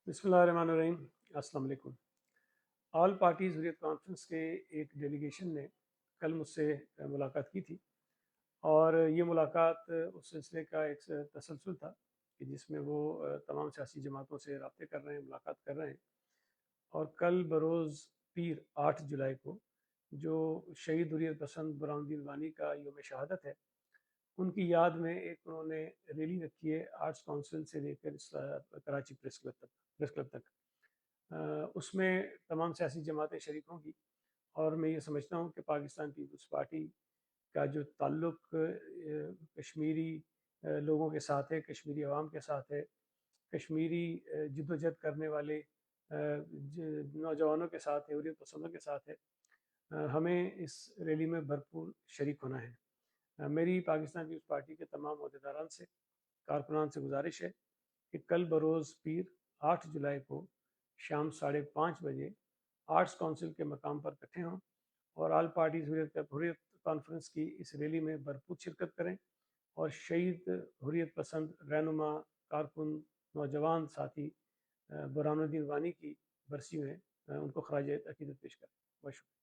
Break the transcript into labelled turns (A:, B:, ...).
A: بسم اللہ الرحمن الرحیم۔ السلام علیکم۔ آل پارٹیز حریت کانفرنس کے ایک ڈیلیگیشن نے کل مجھ سے ملاقات کی تھی، اور یہ ملاقات اس سلسلے کا ایک تسلسل تھا کہ جس میں وہ تمام سیاسی جماعتوں سے رابطے کر رہے ہیں، ملاقات کر رہے ہیں۔ اور کل بروز پیر 8 جولائی کو جو شہید حریت پسند برہان الدین وانی کا یوم شہادت ہے، ان کی یاد میں ایک انہوں نے ریلی رکھی ہے آرٹس کونسل سے لے کر کراچی پریس کلب تک۔ اس میں تمام سیاسی جماعتیں شریک ہوں گی، اور میں یہ سمجھتا ہوں کہ پاکستان پیپلز پارٹی کا جو تعلق کشمیری لوگوں کے ساتھ ہے، کشمیری عوام کے ساتھ ہے، کشمیری جد و جہد کرنے والے نوجوانوں کے ساتھ ہے، حریت پسندوں کے ساتھ ہے، ہمیں اس ریلی میں بھرپور شریک ہونا ہے۔ میری پاکستان پیپلز پارٹی کے تمام عہدیداران سے، کارکنان سے گزارش ہے کہ کل بروز پیر 8 جولائی کو شام 5:30 بجے آرٹس کونسل کے مقام پر اکٹھے ہوں اور آل پارٹیز حریت کانفرنس کی اس ریلی میں بھرپور شرکت کریں، اور شہید حریت پسند رہنما، کارکن، نوجوان ساتھی برہان الدین وانی کی برسی میں ان کو خراج عقیدت پیش کریں۔ بہت شکریہ۔